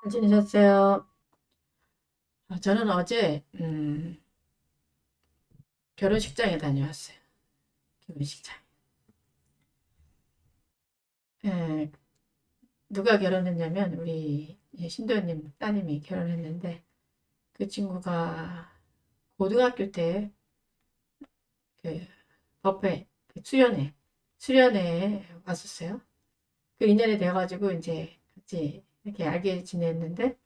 잘 지내셨어요? 저는 어제 결혼식장에 다녀왔어요. 결혼식장. 에, 누가 결혼했냐면 우리 신도현님 따님이 결혼했는데 그 친구가 고등학교 때 그 법회 그 수련회에 왔었어요. 그 인연이 돼가지고 이제 같이 이렇게 알게 지냈는데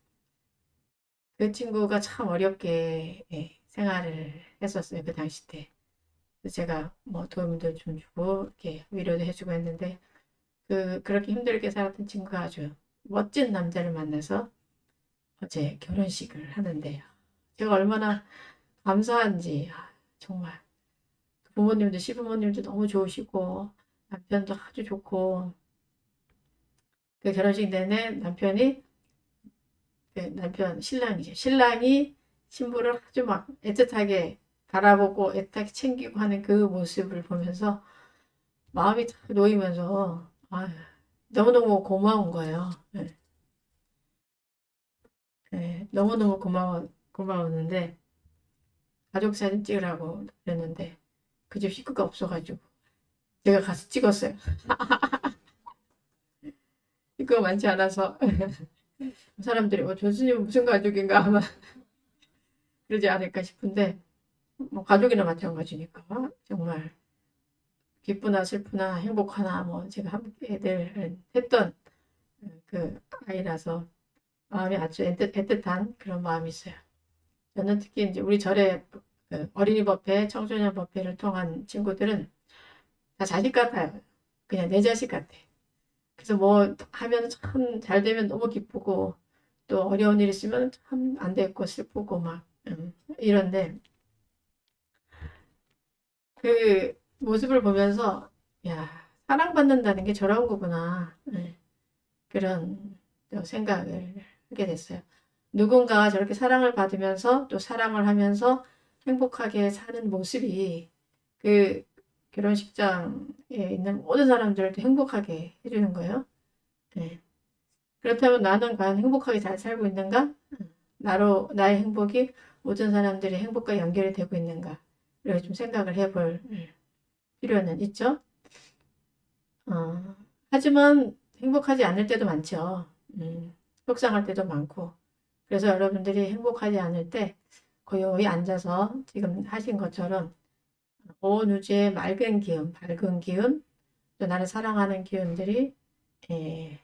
그 친구가 참 어렵게 생활을 했었어요. 그 당시 때. 그래서 제가 뭐 도움도 좀 주고 이렇게 위로도 해주고 했는데 그렇게 힘들게 살았던 친구가 아주 멋진 남자를 만나서 어제 결혼식을 하는데요. 제가 얼마나 감사한지, 정말. 부모님도, 시부모님도 너무 좋으시고, 남편도 아주 좋고, 그 결혼식 내내 남편이, 신랑이죠. 신랑이 신부를 아주 막 애틋하게 바라보고 애타게 챙기고 하는 그 모습을 보면서 마음이 탁 놓이면서, 너무너무 고마운 거예요. 네. 네, 너무너무 고마웠는데, 가족 사진 찍으라고 그랬는데, 그 집 식구가 없어가지고, 제가 가서 찍었어요. 식구가 많지 않아서, 사람들이, 교수님은 무슨 가족인가 아마 그러지 않을까 싶은데, 뭐, 가족이나 마찬가지니까, 정말, 기쁘나 슬프나 행복하나, 뭐, 제가 함께 늘 했던 그 아이라서, 마음이 아주 애틋한 그런 마음이 있어요. 저는 특히 이제 우리 절에 그 어린이 법회, 청소년 법회를 통한 친구들은 다 자식 같아요. 그냥 내 자식 같아. 그래서 뭐 하면 참 잘 되면 너무 기쁘고 또 어려운 일 있으면 참 안 됐고 슬프고 막 이런데 그 모습을 보면서 야, 사랑받는다는 게 저런 거구나. 그런 또 생각을 하게 됐어요. 누군가가 저렇게 사랑을 받으면서 또 사랑을 하면서 행복하게 사는 모습이 그 결혼식장에 있는 모든 사람들도 행복하게 해주는 거예요. 네. 그렇다면 나는 과연 행복하게 잘 살고 있는가? 나의 행복이 모든 사람들의 행복과 연결이 되고 있는가? 이렇게 좀 생각을 해볼 필요는 있죠. 어, 하지만 행복하지 않을 때도 많죠. 속상할 때도 많고. 그래서 여러분들이 행복하지 않을 때 고요히 앉아서 지금 하신 것처럼 온 우주의 맑은 기운, 밝은 기운, 또 나를 사랑하는 기운들이 예,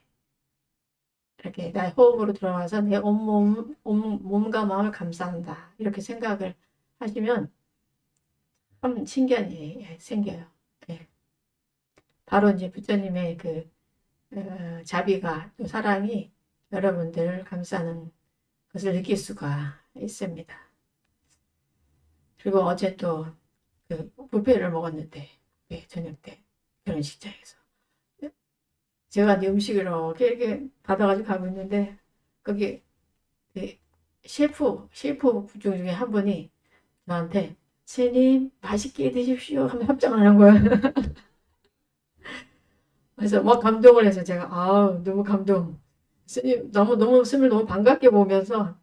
이렇게 나의 호흡으로 들어와서 내 몸과 마음을 감싸는다. 이렇게 생각을 하시면 참 신기한 일이 생겨요. 예. 바로 이제 부처님의 그 자비가 또 사랑이 여러분들을 감싸는 것을 느낄 수가 있습니다. 그리고 어제 또 그 뷔페를 먹었는데 저녁 때 결혼식장에서 제가 이제 음식을 이렇게 받아가지고 가고 있는데 거기 그 셰프 중에 한 분이 저한테 스님 맛있게 드십시오 하면 합장을 하는 거야. 그래서 막 감동을 해서 제가 너무 감동. 스님 너무 스님을 너무 반갑게 보면서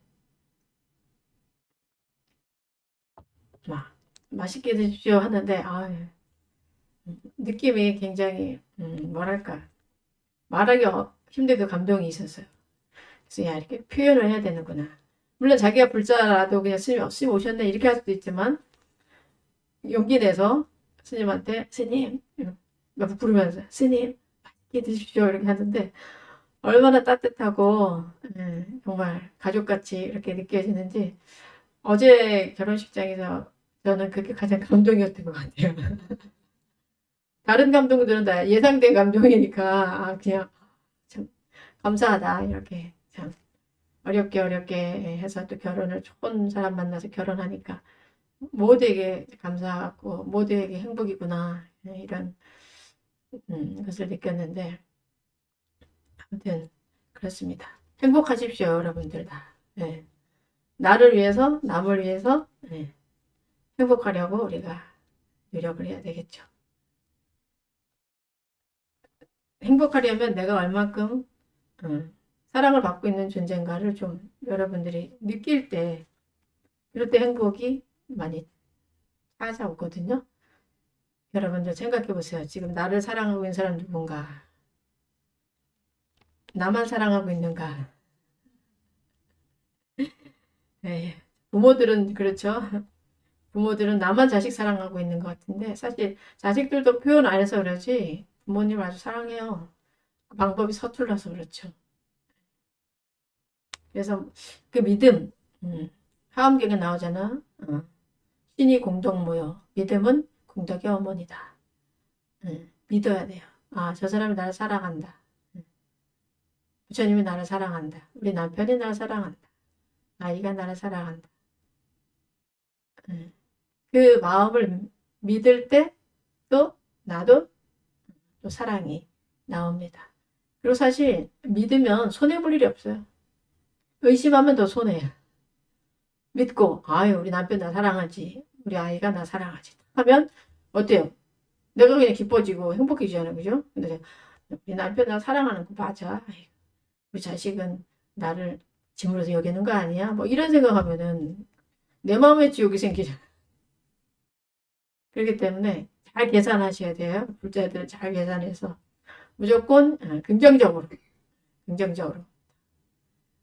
막 맛있게 드십시오 하는데 느낌이 굉장히 뭐랄까 말하기 힘든 그 감동이 있었어요. 그래서 야 이렇게 표현을 해야 되는구나. 물론 자기가 불자라도 그냥 스님 오셨네 이렇게 할 수도 있지만 용기 내서 스님한테 스님 막 부르면서 스님 맛있게 드십시오 이렇게 하는데 얼마나 따뜻하고 정말 가족같이 이렇게 느껴지는지 어제 결혼식장에서 저는 그게 가장 감동이었던 것 같아요. 다른 감동들은 다 예상된 감동이니까 그냥 참 감사하다 이렇게 참 어렵게 해서 또 결혼을 좋은 사람 만나서 결혼하니까 모두에게 감사하고 모두에게 행복이구나 이런 것을 느꼈는데 아무튼 그렇습니다. 행복하십시오 여러분들 다. 네. 나를 위해서 남을 위해서 행복하려고 우리가 노력을 해야 되겠죠. 행복하려면 내가 얼만큼 음, 사랑을 받고 있는 존재인가를 좀 여러분들이 느낄 때, 이럴 때 행복이 많이 찾아오거든요. 여러분들 생각해 보세요. 지금 나를 사랑하고 있는 사람 누군가? 나만 사랑하고 있는가? 네. 부모들은 그렇죠. 부모들은 나만 자식 사랑하고 있는 것 같은데 사실 자식들도 표현 안 해서 그러지 부모님 아주 사랑해요. 그 방법이 서툴러서 그렇죠. 그래서 그 믿음, 하암경에 나오잖아. 신이 공덕 모여 믿음은 공덕의 어머니다. 믿어야 돼요. 아, 저 사람이 나를 사랑한다. 부처님이 나를 사랑한다. 우리 남편이 나를 사랑한다. 아이가 나를 사랑한다. 그 마음을 믿을 때 또 나도 또 사랑이 나옵니다. 그리고 사실 믿으면 손해볼 일이 없어요. 의심하면 더 손해야. 믿고 아유 우리 남편 나 사랑하지. 우리 아이가 나 사랑하지. 하면 어때요? 내가 그냥 기뻐지고 행복해지잖아요. 그죠? 근데 우리 남편 나 사랑하는 거 맞아. 우리 자식은 나를 짐으로서 여기는 거 아니야? 뭐 이런 생각하면은 내 마음에 지옥이 생기잖아. 그렇기 때문에 잘 계산하셔야 돼요. 불자들 잘 계산해서 무조건 긍정적으로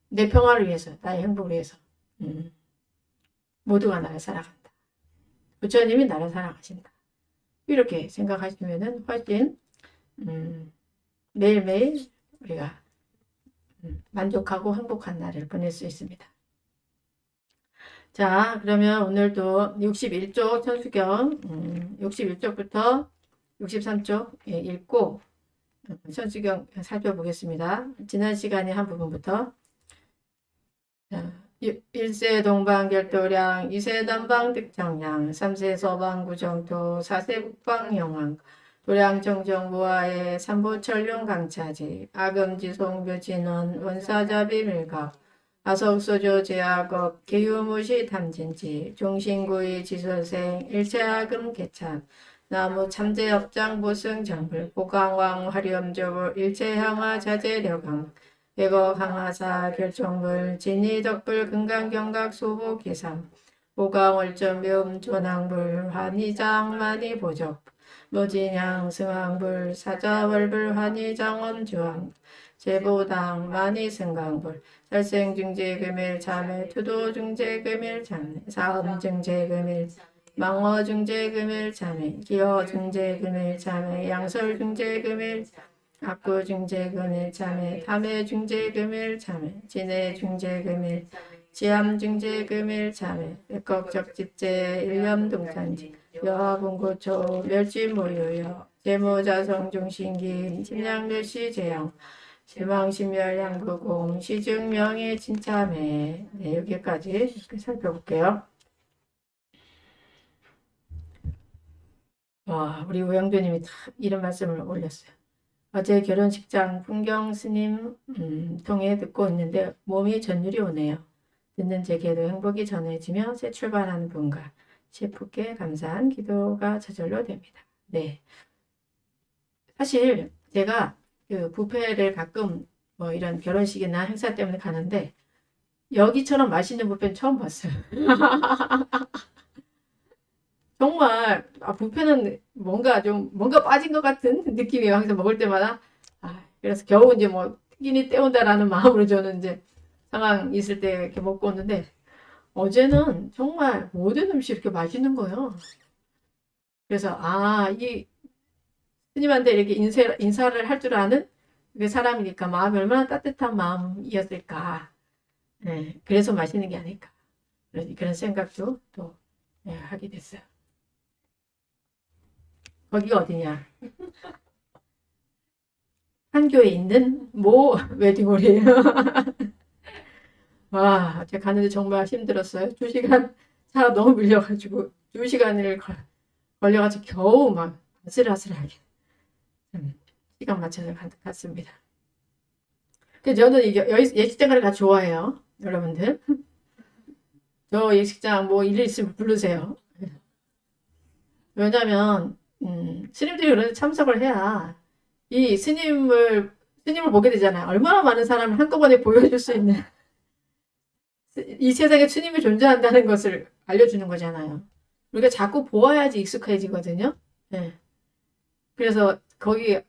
내 평화를 위해서 나의 행복을 위해서 모두가 나를 사랑한다. 부처님이 나를 사랑하신다. 이렇게 생각하시면은 훨씬 매일매일 우리가 만족하고 행복한 날을 보낼 수 있습니다. 자, 그러면 오늘도 61쪽 천수경 61쪽부터 63쪽 읽고 천수경 살펴보겠습니다. 지난 시간에 한 부분부터 1세 동방결도량 2세 남방득정량 3세 서방구정토 4세 북방영왕 도량정정무하에 삼보철룡강차지 아금지송묘진원 원사자비밀각 아석소조 제약업 기유무시 탐진지 종신구이 지소생 일체아금 개참 나무 참제업장 보승 정불 보강왕 화렴조부 일체향화 자재려강 대거 강화사 결정불 진이덕불 금강경각 소보 계상 보강월전묘음 조낭불 환희장 만이보적 무진향 승왕불 사자월불 환희장엄주왕 제보당 만이승강불 살생중재금일 참회 투도중재금일 참회 사음중재금일 망어중재금일 참회 기어중재금일 참회 양설중재금일 압구중재금일 참회 탐해중재금일 참회 진해중재금일 지암중재금일 참회 백곡적집재 일념동산지 여하분고초 멸지모유여 제모자성중신기 침량멸시제양 실망심멸양구공 시증명의 진참회. 네, 여기까지 이렇게 살펴볼게요. 와, 우리 우영조님이 이런 말씀을 올렸어요. 어제 결혼식장 풍경 스님 통해 듣고 있는데 몸이 전율이 오네요. 듣는 제게도 행복이 전해지며 새 출발하는 분과 셰프께 감사한 기도가 저절로 됩니다. 네, 사실 제가 그 뷔페를 가끔 뭐 이런 결혼식이나 행사 때문에 가는데 여기처럼 맛있는 뷔페는 처음 봤어요. 정말 뷔페는 뭔가 빠진 것 같은 느낌이에요. 항상 먹을 때마다. 그래서 겨우 이제 뭐 끼니 때운다라는 마음으로 저는 이제 상황 있을 때 이렇게 먹고 오는데 어제는 정말 모든 음식이 이렇게 맛있는 거예요. 그래서 이 스님한테 이렇게 인사를 할 줄 아는 그 사람이니까 마음이 얼마나 따뜻한 마음이었을까. 네, 그래서 맛있는 게 아닐까. 그런 생각도 또 하게 됐어요. 거기가 어디냐? 판교에 있는 모 웨딩홀이에요. 와, 제가 가는데 정말 힘들었어요. 2시간 차 너무 밀려가지고 2시간을 걸려가지고 겨우 막 아슬아슬하게 시간 맞춰서 갔습니다. 그래서 저는 예식장을 가 좋아해요. 여러분들. 저 예식장 뭐 일 있으면 부르세요. 왜냐면 스님들이 그런 데 참석을 해야 이 스님을 스님을 보게 되잖아요. 얼마나 많은 사람을 한꺼번에 보여줄 수 있는 이 세상에 스님이 존재한다는 것을 알려주는 거잖아요. 우리가 자꾸 보아야지 익숙해지거든요. 네. 그래서 거기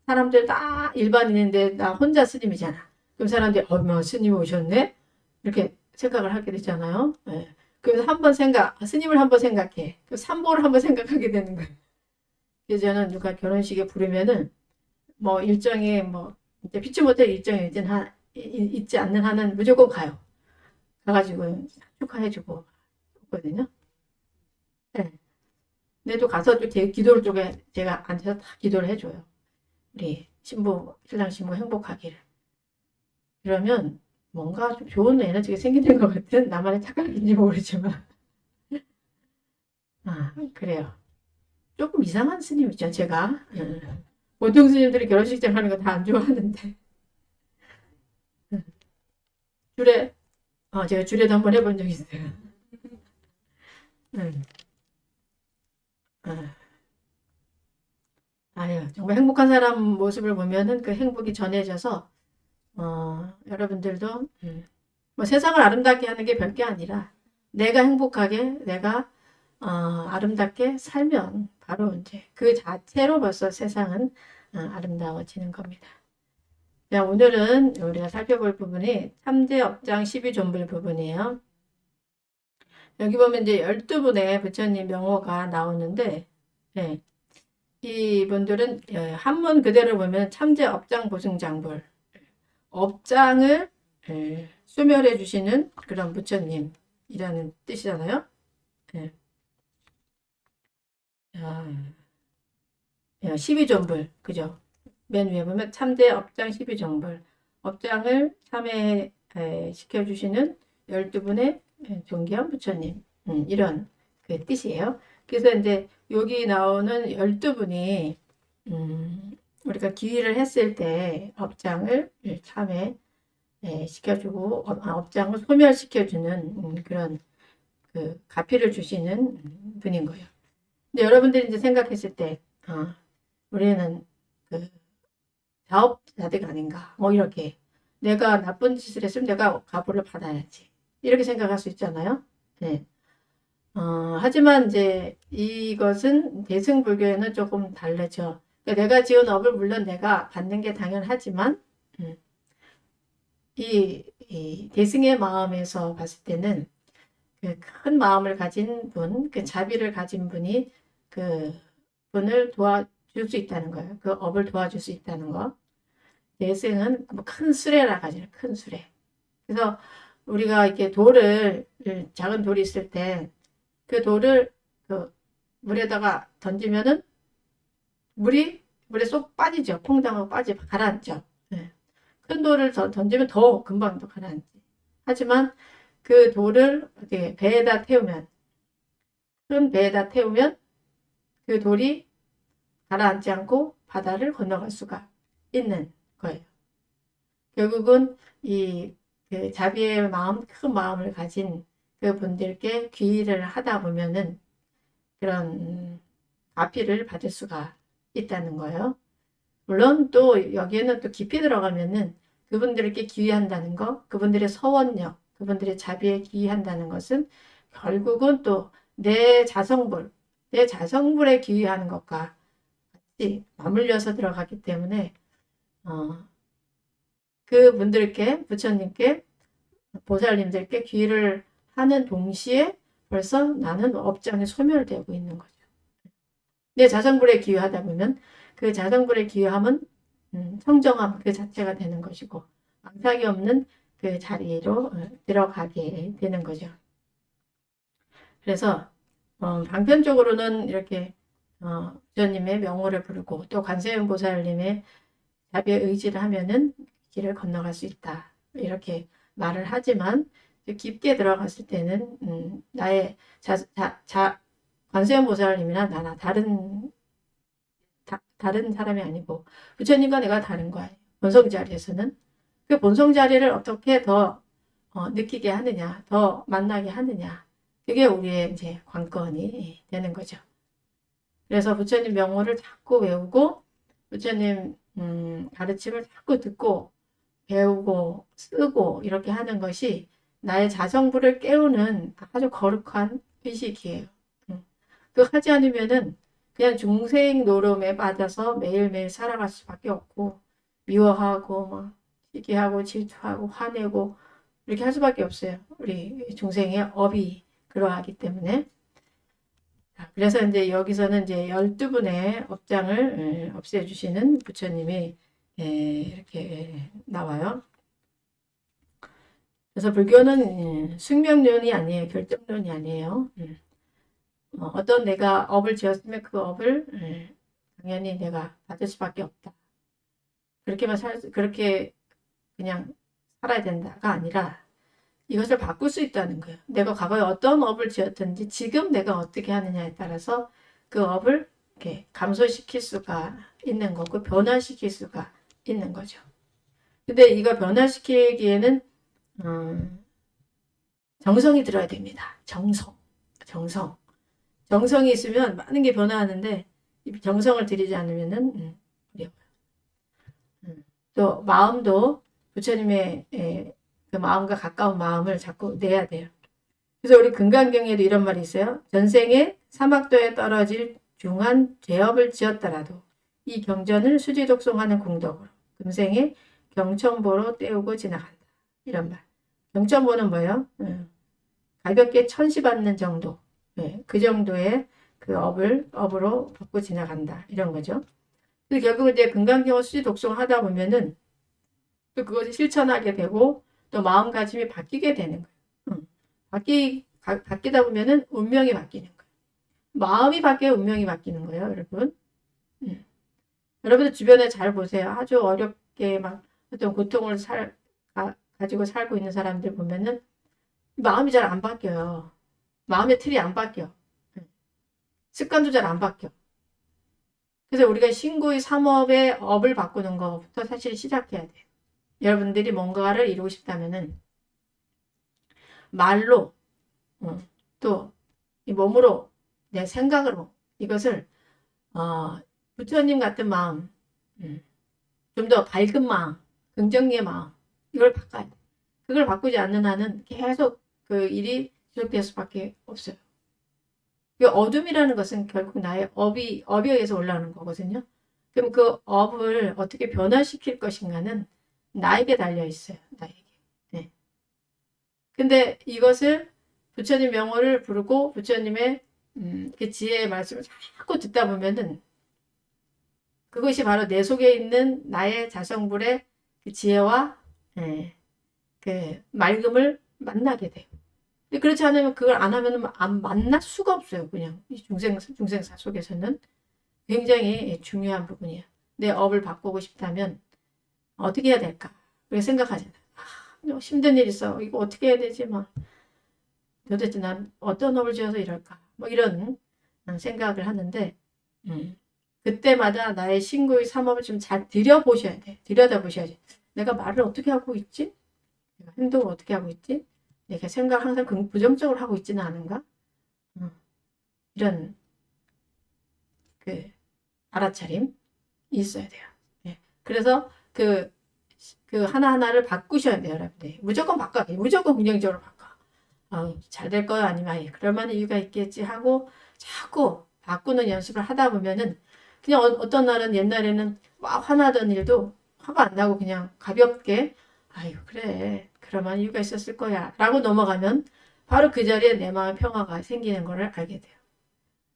사람들 다 일반인인데 나 혼자 스님이잖아. 그럼 사람들이 어머 스님이 오셨네? 이렇게 생각을 하게 되잖아요. 네. 그래서 한번 스님을 한번 생각해. 그 삼보를 한번 생각하게 되는 거예요. 그래서 저는 누가 결혼식에 부르면은 뭐 일정이 뭐 이제 피치 못할 일정이 있지 않는 한은 무조건 가요. 가가지고 축하해주고 그랬거든요. 네. 근데 또 가서 또 기도를 쪽에 제가 앉아서 다 기도를 해줘요. 우리 신랑 신부 행복하기를. 그러면 뭔가 좀 좋은 에너지가 생기는 것 같은 나만의 착각인지 모르지만 그래요. 조금 이상한 스님이죠 제가. 보통 스님들이 결혼식장 하는 거 다 안 좋아하는데 줄에 제가 줄에도 한번 해본 적 있어요. 음. 아, 아유 정말 행복한 사람 모습을 보면은 그 행복이 전해져서 여러분들도 뭐 세상을 아름답게 하는 게 별게 아니라 내가 행복하게 내가 아름답게 살면 바로 이제 그 자체로 벌써 세상은 아름다워지는 겁니다. 자, 오늘은 우리가 살펴볼 부분이 참제업장 12존불 부분이에요. 여기 보면 이제 12분의 부처님 명호가 나오는데 네, 이분들은 한문 그대로 보면 참제업장 보승장불 업장을 소멸해 주시는 그런 부처님이라는 뜻이잖아요. 네. 12존불 그죠? 맨 위에 보면 참대 업장 12정불 업장을 참회 시켜주시는 12분의 존귀한 부처님 이런 그 뜻이에요. 그래서 이제 여기 나오는 12분이 우리가 기위를 했을 때 업장을 참회 시켜주고 업장을 소멸시켜주는 그런 그 가피를 주시는 분인 거예요. 근데 여러분들이 이제 생각했을 때 우리는 그 자업자득 아닌가 뭐 이렇게 내가 나쁜 짓을 했으면 내가 가보를 받아야지 이렇게 생각할 수 있잖아요. 네. 하지만 이제 이것은 대승불교에는 조금 다르죠. 그러니까 내가 지은 업을 물론 내가 받는 게 당연하지만 이 대승의 마음에서 봤을 때는 그 큰 마음을 가진 분, 그 자비를 가진 분이 그 분을 도와줄 수 있다는 거예요. 그 업을 도와줄 수 있다는 거. 대승은 큰 수레라 하죠. 큰 수레. 그래서 우리가 이렇게 작은 돌이 있을 때 그 돌을 그 물에다가 던지면은 물에 쏙 빠지죠. 퐁당하고 가라앉죠. 네. 큰 돌을 던지면 더 금방 더 가라앉지. 하지만 그 돌을 어떻게 배에다 태우면 큰 배에다 태우면 그 돌이 가라앉지 않고 바다를 건너갈 수가 있는 거예요. 결국은 그 자비의 마음, 큰 마음을 가진 그 분들께 귀의를 하다 보면은 그런 가피를 받을 수가 있다는 거예요. 물론 또 여기에는 또 깊이 들어가면은 그분들께 귀의한다는 거, 그분들의 서원력, 그분들의 자비에 귀의한다는 것은 결국은 또 내 자성불에 귀의하는 것과 같이 맞물려서 들어가기 때문에 그분들께 부처님께 보살님들께 귀의를 하는 동시에 벌써 나는 업장에 소멸되고 있는 거죠. 내 자성불에 귀의하다 보면 그 자성불에 귀의함은 성정함 그 자체가 되는 것이고 망상이 없는 그 자리로 들어가게 되는 거죠. 그래서 방편적으로는 이렇게 부처님의 명호를 부르고 또 관세음 보살님의 자비의 의지를 하면은 길을 건너갈 수 있다. 이렇게 말을 하지만 깊게 들어갔을 때는 나의 관세음 보살님이나 나나 다른 사람이 아니고 부처님과 내가 다른 거예요. 본성 자리에서는 그 본성 자리를 어떻게 더 느끼게 하느냐, 더 만나게 하느냐, 그게 우리의 이제 관건이 되는 거죠. 그래서 부처님 명호를 자꾸 외우고 부처님 가르침을 자꾸 듣고 배우고 쓰고 이렇게 하는 것이 나의 자성부를 깨우는 아주 거룩한 의식이에요. 그거 하지 않으면은 그냥 중생 노름에 빠져서 매일매일 살아갈 수밖에 없고 미워하고 막 시기하고 질투하고 화내고 이렇게 할 수밖에 없어요. 우리 중생의 업이 그러하기 때문에. 그래서 이제 여기서는 이제 12분의 업장을 없애주시는 부처님이 이렇게 나와요. 그래서 불교는 숙명론이 아니에요. 결정론이 아니에요. 어떤 내가 업을 지었으면 그 업을 당연히 내가 받을 수밖에 없다. 그렇게 그냥 살아야 된다가 아니라 이것을 바꿀 수 있다는 거예요. 내가 과거에 어떤 업을 지었든지 지금 내가 어떻게 하느냐에 따라서 그 업을 이렇게 감소시킬 수가 있는 거고 변화시킬 수가 있는 거죠. 근데 이거 변화시키기에는 정성이 들어야 됩니다. 정성이 있으면 많은 게 변화하는데 정성을 들이지 않으면은 어려워요. 또 마음도 부처님의 그 마음과 가까운 마음을 자꾸 내야 돼요. 그래서 우리 금강경에도 이런 말이 있어요. 전생에 사막도에 떨어질 중한 죄업을 지었더라도 이 경전을 수지독송하는 공덕으로 금생에 경천보로 때우고 지나간다. 이런 말. 경천보는 뭐예요? 가볍게 천시 받는 정도. 그 정도의 그 업으로 받고 지나간다. 이런 거죠. 그래서 결국 이제 금강경을 수지독송하다 보면은 또 그것을 실천하게 되고 또 마음가짐이 바뀌게 되는 거예요. 바뀌다 보면은 운명이 바뀌는 거예요. 마음이 바뀌어 운명이 바뀌는 거예요, 여러분. 여러분들 주변에 잘 보세요. 아주 어렵게 막 어떤 고통을 가지고 살고 있는 사람들 보면은 마음이 잘 안 바뀌어요. 마음의 틀이 안 바뀌어. 습관도 잘 안 바뀌어. 그래서 우리가 신구의 삼업의 업을 바꾸는 것부터 사실 시작해야 돼요. 여러분들이 뭔가를 이루고 싶다면은 말로 또 이 몸으로 내 생각으로 이것을 부처님 같은 마음, 좀 더 밝은 마음, 긍정의 마음 이걸 바꿔야 돼. 그걸 바꾸지 않는 한은 계속 그 일이 지속될 수밖에 없어요. 그 어둠이라는 것은 결국 나의 업에 의해서 올라오는 거거든요. 그럼 그 업을 어떻게 변화시킬 것인가는 나에게 달려 있어요. 나에게. 네. 근데 이것을 부처님 명호를 부르고 부처님의 그 지혜의 말씀을 자꾸 듣다 보면은 그것이 바로 내 속에 있는 나의 자성불의 그 지혜와 그 맑음을 만나게 돼요. 그렇지 않으면 그걸 안 하면 안 만날 수가 없어요. 그냥 이 중생사 속에서는 굉장히 중요한 부분이에요. 내 업을 바꾸고 싶다면 어떻게 해야 될까? 그렇게 생각하잖아요. 힘든 일 있어. 이거 어떻게 해야 되지? 막 도대체 난 어떤 업을 지어서 이럴까? 뭐 이런 생각을 하는데 그때마다 나의 신구의 삼업을 좀 잘 들여보셔야 돼. 들여다보셔야지. 내가 말을 어떻게 하고 있지? 내가 행동을 어떻게 하고 있지? 내가 생각을 항상 부정적으로 하고 있지는 않은가? 이런 그 알아차림이 있어야 돼요. 네. 그래서 그 하나하나를 바꾸셔야 돼요, 여러분들. 무조건 바꿔야 돼요. 무조건 긍정적으로 바꿔. 잘 될 거야 아니면 그럴 만한 이유가 있겠지 하고 자꾸 바꾸는 연습을 하다 보면은 그냥 어떤 날은 옛날에는 막 화나던 일도 화가 안 나고 그냥 가볍게 아유 그래 그럴 만한 이유가 있었을 거야 라고 넘어가면 바로 그 자리에 내 마음의 평화가 생기는 것을 알게 돼요.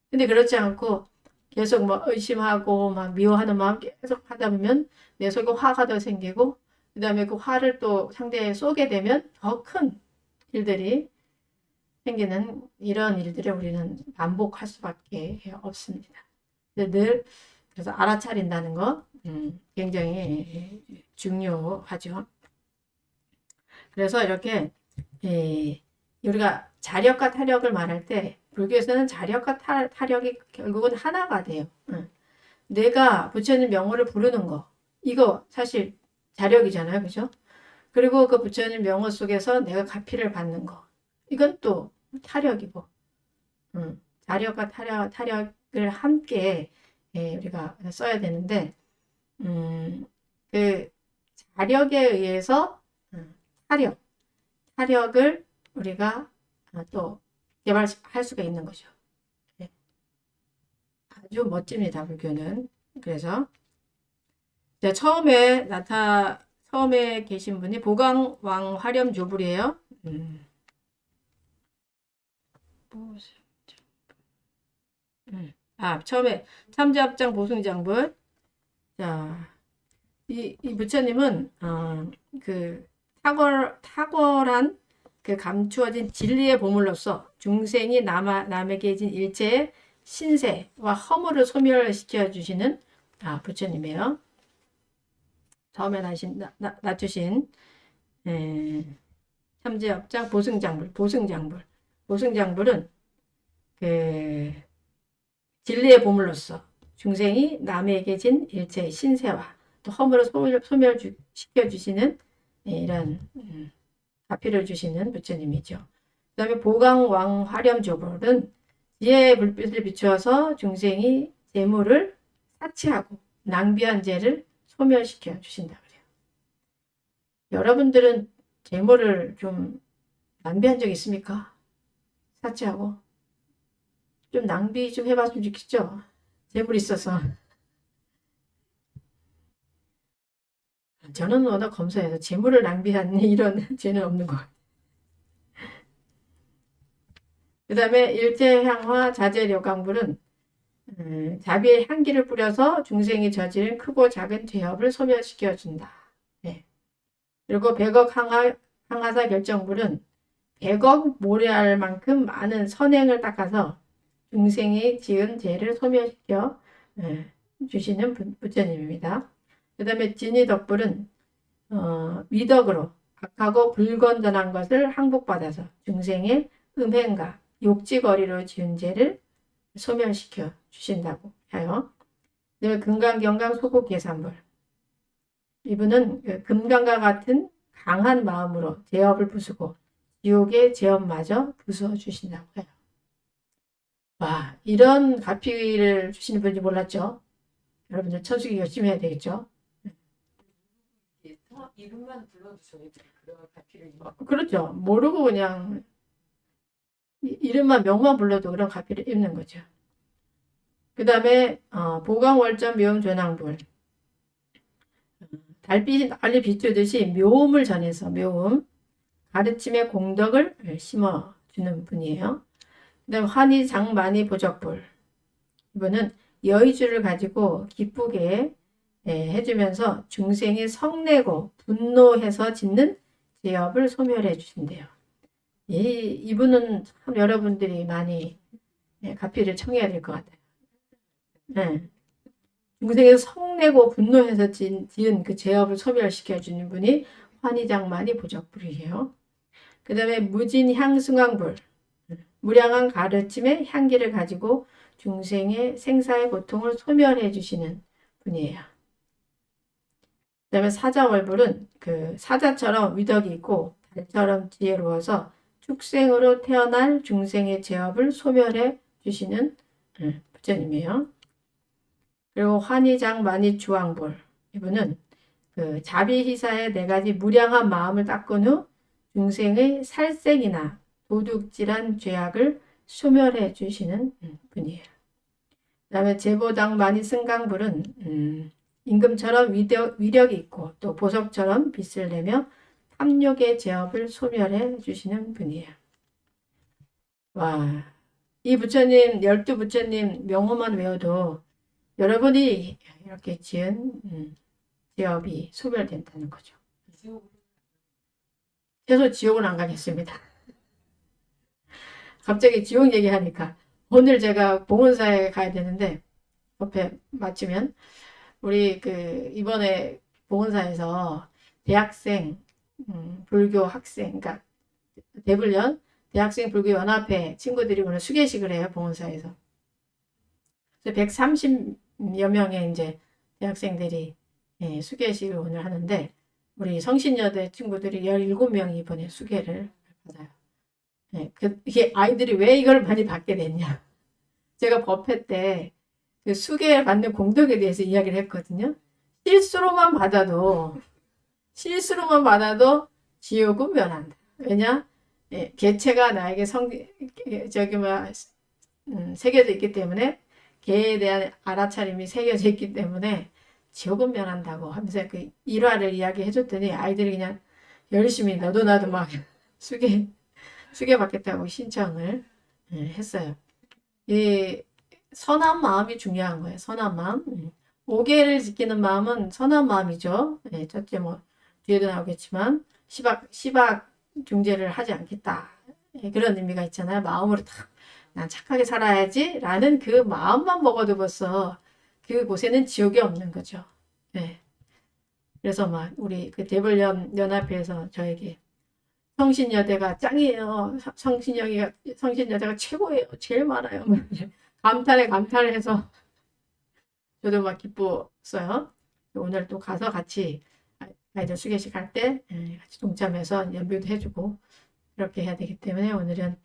근데 그렇지 않고 계속 뭐 의심하고 막 미워하는 마음 계속 하다 보면 내 속에 화가 더 생기고 그 다음에 그 화를 또 상대에 쏘게 되면 더 큰 일들이 생기는 이런 일들을 우리는 반복할 수밖에 없습니다. 그래서 알아차린다는 거 굉장히 중요하죠. 그래서 이렇게 우리가 자력과 타력을 말할 때 불교에서는 자력과 타력이 결국은 하나가 돼요. 내가 부처님 명호를 부르는 거 이거 사실 자력이잖아요. 그죠? 그리고 그 부처님 명호 속에서 내가 가피를 받는 거 이건 또 타력이고 자력과 타력을 함께 우리가 써야 되는데 그 자력에 의해서 타력을 우리가 또 개발할 수가 있는 거죠. 네. 아주 멋집니다, 불교는. 그래서 처음에 계신 분이 보강왕 화렴조불이에요. 처음에 참자합장 보승장불. 자, 이 부처님은 그 탁월한 그 감추어진 진리의 보물로서 중생이 남에게 진 일체의 신세와 허물을 소멸시켜 주시는 부처님이에요. 처음에 낮추신 참제업장 보승장불은 그 진리의 보물로서 중생이 남에게 진 일체의 신세와 또 허물을 소멸시켜 주시는 이런 가피를 주시는 부처님이죠. 그 다음에 보강왕 화렴조불은 지혜의 불빛을 비추어서 중생이 재물을 사치하고 낭비한 죄를 소멸시켜 주신다 그래요. 여러분들은 재물을 좀 낭비한 적 있습니까? 사치하고 좀 낭비 좀 해봤으면 좋겠죠? 재물 있어서. 저는 워낙 검소해서 재물을 낭비하는 이런 죄는 없는 것 같아요. 그 다음에 일제향화 자제료강불은 자비의 향기를 뿌려서 중생이 저지른 크고 작은 죄업을 소멸시켜 준다. 네. 그리고 백억 항하사 결정불은 100억 모래알 만큼 많은 선행을 닦아서 중생이 지은 죄를 소멸시켜 주시는 부처님입니다. 그 다음에 진의덕불은 위덕으로 악하고 불건전한 것을 항복받아서 중생의 음행과 욕지거리로 지은 죄를 소멸시켜 주신다고 해요. 그 다음에 금강경강 소국계산불. 이분은 그 금강과 같은 강한 마음으로 죄업을 부수고 지옥의 죄업마저 부수어 주신다고 해요. 와, 이런 가피를 주시는 분인지 몰랐죠? 여러분들 천수기 열심히 해야 되겠죠? 이름만 불러주셔야 그런 가피를. 그렇죠. 모르고 그냥 이름만 명만 불러도 그런 가피를 입는 거죠. 그 다음에 보강월전 묘음 조낭불. 달빛이 널리 비추듯이 묘음을 전해서 가르침의 공덕을 심어주는 분이에요. 그 다음 환희 장만희 보적불. 이분은 여의주를 가지고 기쁘게 해주면서 중생이 성내고 분노해서 짓는 죄업을 소멸해 주신대요. 이분은 참 여러분들이 많이 가피를 청해야 될 것 같아요. 네. 중생이 성내고 분노해서 지은 그 죄업을 소멸시켜 주는 분이 환희장만희 보적불이에요. 그 다음에 무진향승왕불. 무량한 가르침의 향기를 가지고 중생의 생사의 고통을 소멸해 주시는 분이에요. 그 다음에 사자월불은 그 사자처럼 위덕이 있고 달처럼 지혜로워서 축생으로 태어날 중생의 죄업을 소멸해 주시는 부처님이에요. 그리고 환희장만희 주왕불. 이분은 그 자비희사의 4가지 무량한 마음을 닦은 후 중생의 살생이나 도둑질한 죄악을 소멸해 주시는 분이에요. 그 다음에 제보당만희 승강불은 임금처럼 위력이 있고 또 보석처럼 빛을 내며 탐욕의 죄업을 소멸해 주시는 분이에요. 와, 이 부처님 12부처님 명호만 외워도 여러분이 이렇게 지은 죄업이 소멸된다는 거죠. 최소 지옥은 안 가겠습니다. 갑자기 지옥 얘기하니까 오늘 제가 봉헌사에 가야 되는데 옆에 마치면 우리 그 이번에 봉헌사에서 대학생 불교 학생 그러니까 대불련 대학생 불교 연합회 친구들이 오늘 수계식을 해요. 봉헌사에서. 130여 명의 이제 대학생들이 수계식을 오늘 하는데 우리 성신여대 친구들이 17명이 이번에 수계를 받아요. 이게 아이들이 왜 이걸 많이 받게 됐냐. 제가 법회 때 그 수계 받는 공덕에 대해서 이야기를 했거든요. 실수로만 받아도 지옥은 면한다. 왜냐? 예, 개체가 나에게 저기 뭐야 새겨져 있기 때문에 개에 대한 알아차림이 새겨져 있기 때문에 지옥은 면한다고 하면서 그 일화를 이야기해 줬더니 아이들이 그냥 열심히 너도 나도 막 수계 받겠다고 신청을 했어요. 이 선한 마음이 중요한 거예요. 선한 마음. 5계를 지키는 마음은 선한 마음이죠. 예, 첫째 뭐 뒤에도 나오겠지만 시박 중재를 하지 않겠다. 예, 그런 의미가 있잖아요. 마음으로 딱 난 착하게 살아야지 라는 그 마음만 먹어도 벌써 그곳에는 지옥이 없는 거죠. 예. 그래서 막 우리 그 대불연합회에서 저에게 성신여대가 짱이에요. 성신여대가 최고예요. 제일 많아요. 감탄을 해서 저도 막 기뻤어요. 오늘 또 가서 같이 아이들 수계식 할 때 같이 동참해서 연비도 해주고 이렇게 해야 되기 때문에 오늘은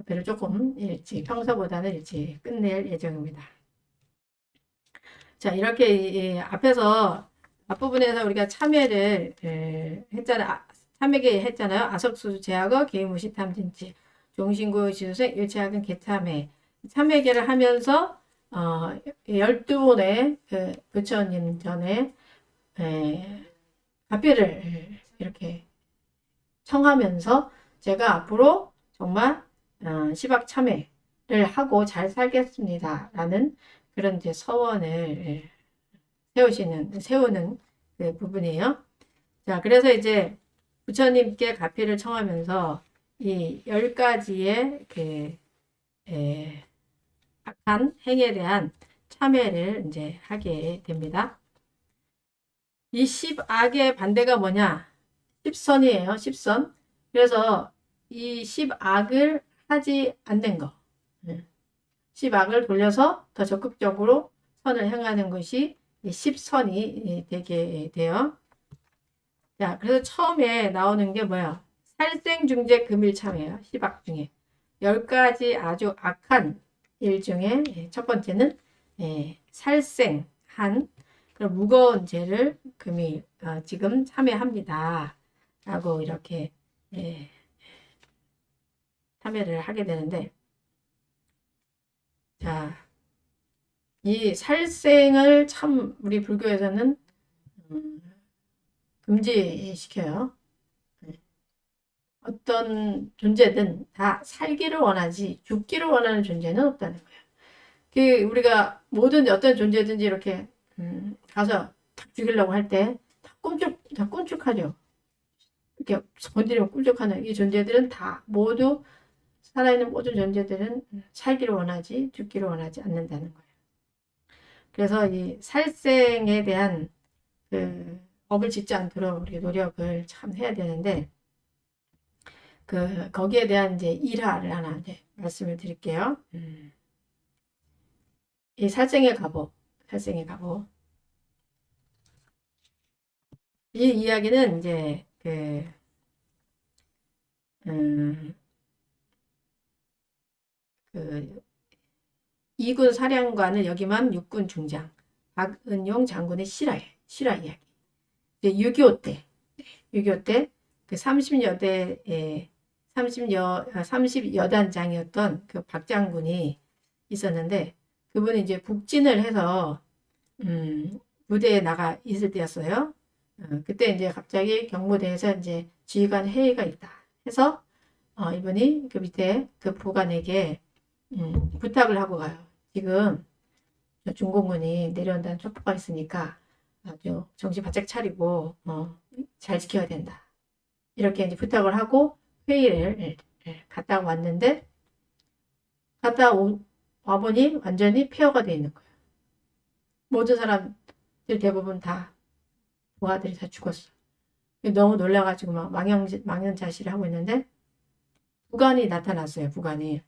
배를 조금 일찍 평소보다는 일찍 끝낼 예정입니다. 자, 이렇게 앞에서 앞부분에서 우리가 참여를 했잖아요. 참여계 했잖아요. 아석수 제약어 개무시 탐진치 종신구 지수생 일체학은 개참회 참여계를 하면서 12분의 그 부처님 전에 답변을 이렇게 청하면서 제가 앞으로 정말 시박 참회를 하고 잘 살겠습니다. 라는 그런 이제 서원을 세우는 그 부분이에요. 자, 그래서 이제 부처님께 가피를 청하면서 이 10가지의 그 악한 행에 대한 참회를 이제 하게 됩니다. 이 10악의 반대가 뭐냐? 10선이에요. 10선. 그래서 이 10악을 하지 않는 거. 10악을 돌려서 더 적극적으로 선을 행하는 것이 이 10선이 되게 돼요. 자, 그래서 처음에 나오는 게 뭐야? 살생중재 금일참회예요. 10악 중에. 10가지 아주 악한 일 중에 첫 번째는 살생한 그런 무거운 죄를 금일 지금 참회합니다. 라고 이렇게 참회를 하게 되는데 자, 이 살생을 참 우리 불교에서는 금지시켜요. 어떤 존재든 다 살기를 원하지 죽기를 원하는 존재는 없다는 거예요. 그 우리가 모든 어떤 존재든지 이렇게 가서 탁 죽이려고 할 때 다 끔찍하죠. 이렇게 건드리면 끔찍하는 이 존재들은 다 모두 살아있는 모든 존재들은 살기를 원하지 죽기를 원하지 않는다는 거예요. 그래서 이 살생에 대한 그 업을 짓지 않도록 우리 노력을 참 해야 되는데 거기에 대한 이제 일화를 하나 이제 말씀을 드릴게요. 이 살생의 갑옷. 이 이야기는 이제 이군 사령관을 역임한 육군 중장 박은용 장군의 실화 이야기. 6.25 때 그 30여대 30여단장이었던 그 박 장군이 있었는데 그분이 이제 북진을 해서 부대에 나가 있을 때였어요. 그때 이제 갑자기 경무대에서 이제 지휘관 회의가 있다 해서 이분이 그 밑에 그 부관에게 부탁을 하고 가요. 지금 중공군이 내려온다는 촉보가 있으니까 아주 정신 바짝 차리고 잘 지켜야 된다. 이렇게 이제 부탁을 하고 회의를 갔다 왔는데 와보니 완전히 폐허가 되어 있는 거예요. 모든 사람들 대부분 다 부하들이 다 죽었어. 너무 놀라가지고 막 망연자실을 하고 있는데 부관이 나타났어요. 부관이.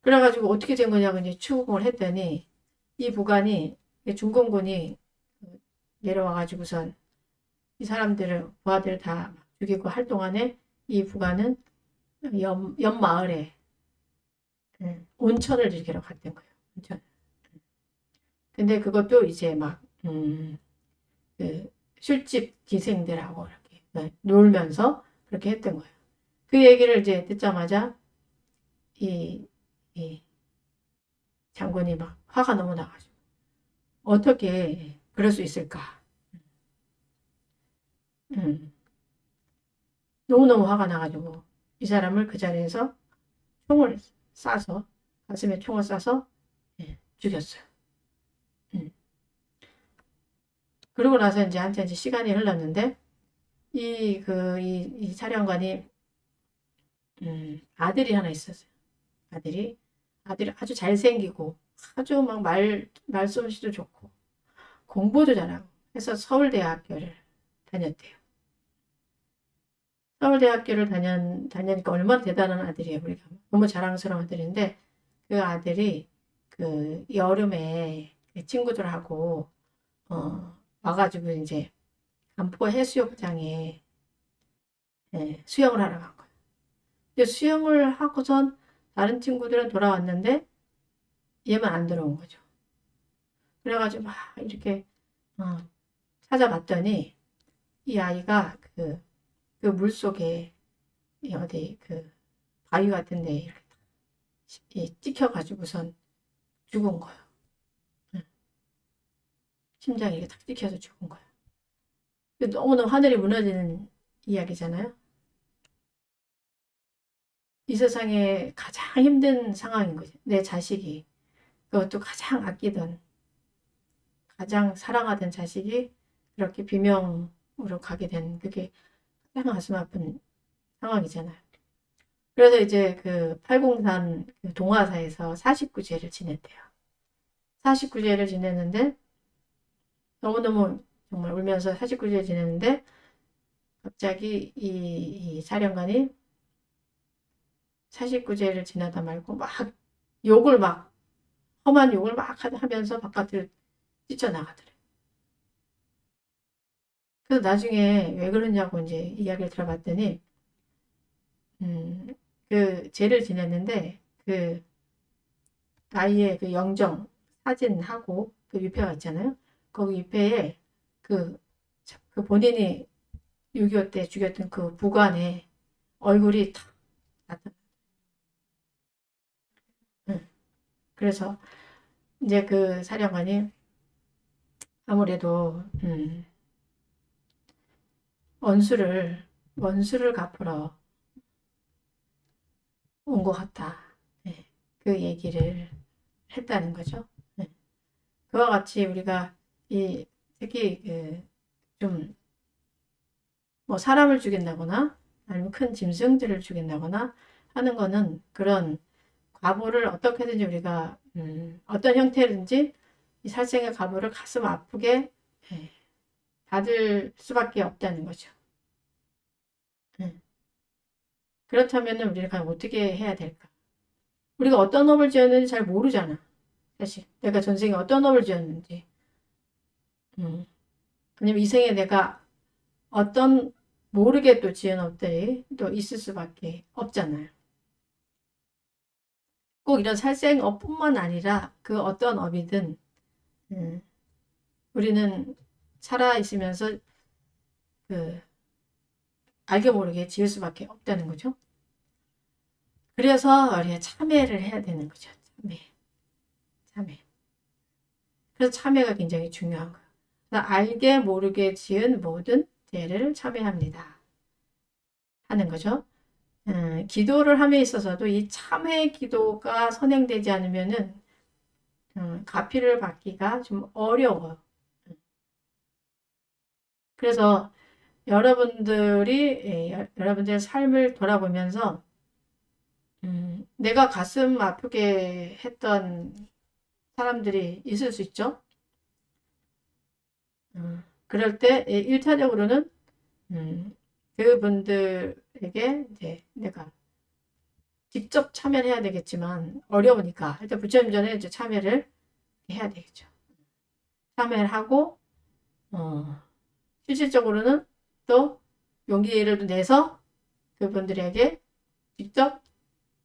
그래가지고 어떻게 된 거냐고 이제 추궁을 했더니 이 부관이 중공군이 내려와가지고선 이 사람들을 부하들을 다 죽이고 할 동안에 이 부관은 옆 마을에 온천을 즐기러 갔던 거예요. 온천. 근데 그것도 이제 막 그 술집 기생들하고 이렇게 놀면서 그렇게 했던 거예요. 그 얘기를 이제 듣자마자 이 장군이 막 화가 너무 나가지고 어떻게 그럴 수 있을까? 음, 너무너무 화가 나가지고 이 사람을 그 자리에서 총을 쏴서 가슴에 총을 쏴서 죽였어요. 음. 그러고 나서 이제 한참 이제 시간이 흘렀는데 이 사령관이 아들이 하나 있었어요. 아들이 아주 잘생기고 아주 막 말솜씨도 좋고 공부도 잘하고 해서 서울대학교를 다녔대요. 서울대학교를 다니니까 얼마나 대단한 아들이에요. 우리가 너무 자랑스러운 아들인데 그 아들이 그 여름에 그 친구들하고 와가지고 이제 간포 해수욕장에 수영을 하러 간 거예요. 근데 수영을 하고선 다른 친구들은 돌아왔는데 얘만 안 들어온 거죠. 그래가지고 막 이렇게 찾아봤더니 이 아이가 그 물속에 어디 그 바위 같은 데 이렇게 찍혀가지고선 죽은 거예요. 심장이 이렇게 탁 찍혀서 죽은 거예요. 너무너무 하늘이 무너지는 이야기잖아요. 이 세상에 가장 힘든 상황인 거죠. 내 자식이 그것도 가장 아끼던 가장 사랑하던 자식이 그렇게 비명으로 가게 된 그게 가장 가슴 아픈 상황이잖아요. 그래서 이제 그 803 동화사에서 49제를 지냈대요. 49제를 지냈는데 너무너무 정말 울면서 49제 지냈는데 갑자기 이 사령관이 49제를 지나다 말고 막 욕을 막 험한 욕을 막 하면서 바깥으로 뛰쳐나가더래. 그래서 나중에 왜 그러냐고 이제 이야기를 들어봤더니 그 제를 지냈는데 그 아이의 그 영정 사진하고 그 위패가 있잖아요. 거기 위패에 그 본인이 6.25 때 죽였던 그 부관의 얼굴이 탁 나타나. 그래서 이제 그 사령관이 아무래도 원수를 갚으러 온 것 같다. 네, 그 얘기를 했다는 거죠. 네. 그와 같이 우리가 특히 좀 뭐 사람을 죽인다거나 아니면 큰 짐승들을 죽인다거나 하는 거는 그런 과보를 어떻게든지 우리가 어떤 형태든지 이 살생의 과보를 가슴 아프게 받을 수밖에 없다는 거죠. 그렇다면 우리가 어떻게 해야 될까? 우리가 어떤 업을 지었는지 잘 모르잖아. 사실 내가 전생에 어떤 업을 지었는지 아니면 이 생에 내가 어떤 모르게 또 지은 업들이 또 있을 수밖에 없잖아요. 꼭 이런 살생업뿐만 아니라 그 어떤 업이든 우리는 살아있으면서 그 알게 모르게 지을 수밖에 없다는 거죠. 그래서 우리가 참회를 해야 되는 거죠. 참회. 그래서 참회가 굉장히 중요한 거예요. 알게 모르게 지은 모든 죄를 참회합니다. 하는 거죠. 기도를 함에 있어서도 이 참회 기도가 선행되지 않으면은 가피를 받기가 좀 어려워요. 그래서 여러분들의 삶을 돌아보면서 내가 가슴 아프게 했던 사람들이 있을 수 있죠. 그럴 때 1차적으로는 그분들에게 이제 내가 직접 참여를 해야 되겠지만 어려우니까 일단 부처님 전에 이제 참여를 해야 되겠죠. 참여를 하고 실질적으로는 또 용기를 내서 그분들에게 직접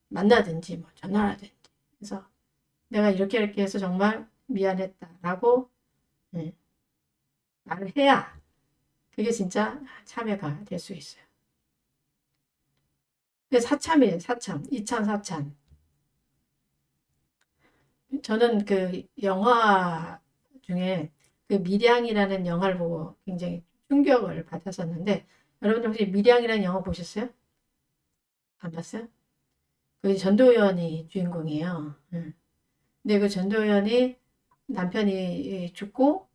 만나든지 뭐 전화라든지 해서 내가 이렇게 해서 정말 미안했다라고 말을 해야 그게 진짜 참회가 될 수 있어요. 그게 사참이에요. 사참. 이참 사참. 저는 그 영화 중에 그 밀양이라는 영화를 보고 굉장히 충격을 받았었는데 여러분들 혹시 밀양이라는 영화 보셨어요? 안 봤어요? 그 전도연이 주인공이에요. 응. 근데 그 전도연이 남편이 죽고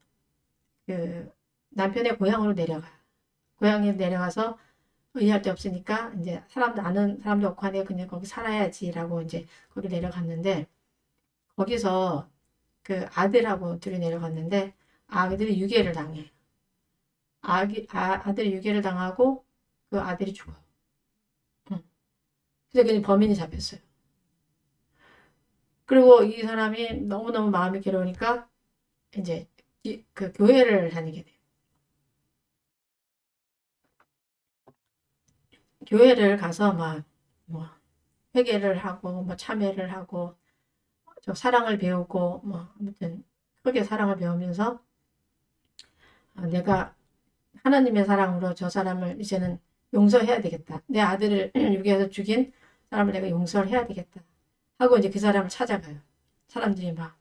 그 남편의 고향으로 내려가. 고향에 내려가서 의할 데 없으니까 이제 사람도 아는 사람도 없고 하니까 그냥 거기 살아야지라고 이제 거기 내려갔는데 거기서 그 아들하고 둘이 내려갔는데 아들이 유괴를 당해. 아들이 유괴를 당하고 그 아들이 죽어. 응. 그래서 그냥 범인이 잡혔어요. 그리고 이 사람이 너무너무 마음이 괴로우니까 이제 그 교회를 다니게 돼요. 교회를 가서 막 뭐 회개를 하고 뭐 참회를 하고 저 사랑을 배우고 뭐 아무튼 크게 사랑을 배우면서 내가 하나님의 사랑으로 저 사람을 이제는 용서해야 되겠다. 내 아들을 유괴해서 죽인 사람을 내가 용서를 해야 되겠다. 하고 이제 그 사람을 찾아가요. 사람들이 막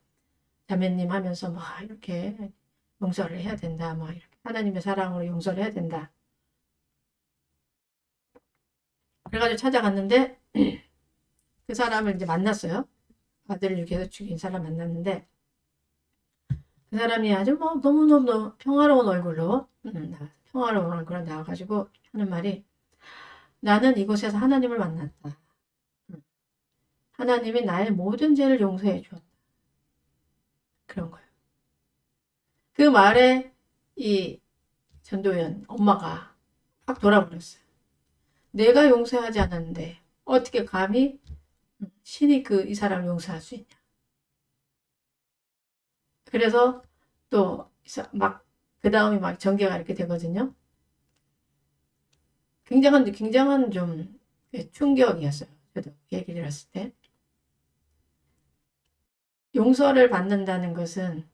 자매님 하면서 막 이렇게 용서를 해야 된다. 막 이렇게 하나님의 사랑으로 용서를 해야 된다. 그래가지고 찾아갔는데 그 사람을 이제 만났어요. 아들을 유괴해서 죽인 사람 만났는데 그 사람이 아주 뭐 너무너무 평화로운 얼굴로 평화로운 얼굴로 나와가지고 하는 말이 나는 이곳에서 하나님을 만났다. 하나님이 나의 모든 죄를 용서해 주었다. 그런 거예요. 그 말에 이 전도연 엄마가 확 돌아버렸어요. 내가 용서하지 않았는데 어떻게 감히 신이 이 사람을 용서할 수 있냐. 그래서 또 막 그 다음에 막 전개가 이렇게 되거든요. 굉장한 좀 충격이었어요. 저도 얘기를 했을 때. 용서를 받는다는 것은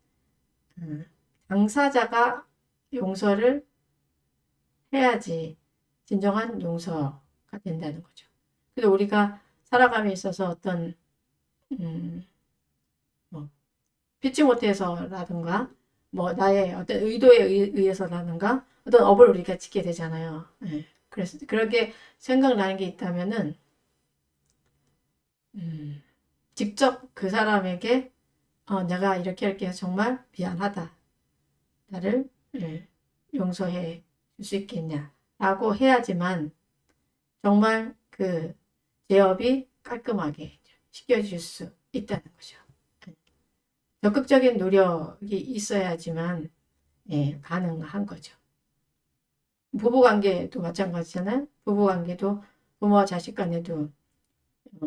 당사자가 용서를 해야지 진정한 용서가 된다는 거죠. 그래서 우리가 살아감에 있어서 어떤 뭐 피치 못해서라든가 뭐 나의 어떤 의도에 의해서라든가 어떤 업을 우리가 짓게 되잖아요. 네. 그래서 그렇게 생각나는 게 있다면은 직접 그 사람에게 내가 이렇게 해서 정말 미안하다. 나를 용서해 줄 수 있겠냐라고 해야지만 정말 그 제업이 깔끔하게 시켜줄 수 있다는 거죠. 적극적인 노력이 있어야지만 가능한 거죠. 부부관계도 마찬가지잖아요. 부부관계도 부모와 자식 간에도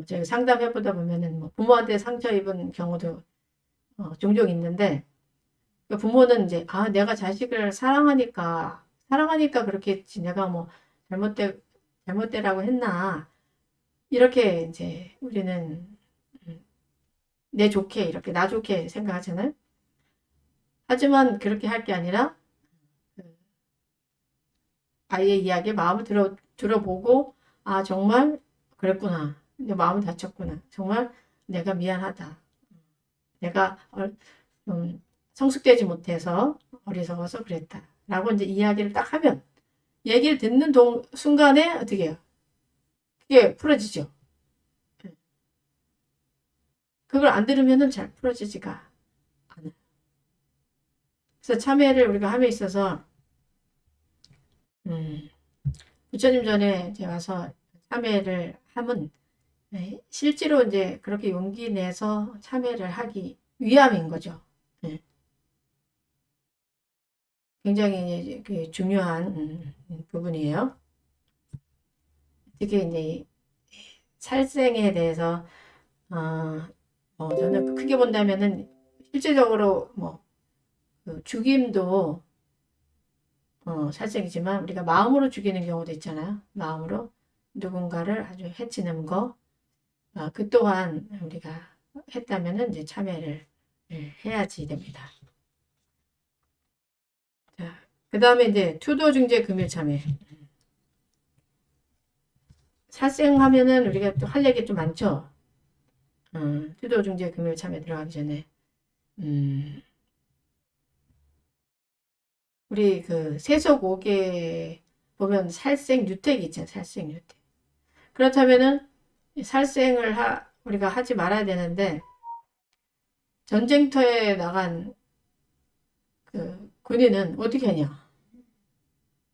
제가 상담해보다 보면은 뭐 부모한테 상처 입은 경우도 종종 있는데 부모는 이제 내가 자식을 사랑하니까 그렇게 했지 내가 뭐 잘못되라고 했나 이렇게 이제 우리는 내 좋게 이렇게 나 좋게 생각하잖아요. 하지만 그렇게 할 게 아니라 아이의 이야기에 마음을 들어보고 정말 그랬구나. 내 마음을 다쳤구나. 정말 내가 미안하다. 내가 좀 성숙되지 못해서 어리석어서 그랬다. 라고 이제 이야기를 딱 하면 얘기를 듣는 순간에 어떻게 해요? 그게 풀어지죠. 그걸 안 들으면은 잘 풀어지지가 않아요. 그래서 참회를 우리가 함에 있어서 부처님 전에 이제 와서 참회를 하면 실제로 이제 그렇게 용기 내서 참회를 하기 위함인 거죠. 네. 굉장히 이제 중요한 부분이에요. 특히 이제 살생에 대해서 저는 크게 본다면은 실제적으로 그 죽임도 살생이지만 우리가 마음으로 죽이는 경우도 있잖아요. 마음으로 누군가를 아주 해치는 거, 그 또한 우리가 했다면은 이제 참여를 해야지 됩니다. 자, 그 다음에 이제 투도중재 금일참회. 살생하면은 우리가 또 할 얘기 좀 많죠. 투도중재 금일참회 들어가기 전에 우리 그 세속 5개 보면 살생 유택이 있잖아요. 살생 유택. 그렇다면은 살생을 우리가 하지 말아야 되는데 전쟁터에 나간 그 군인은 어떻게 하냐?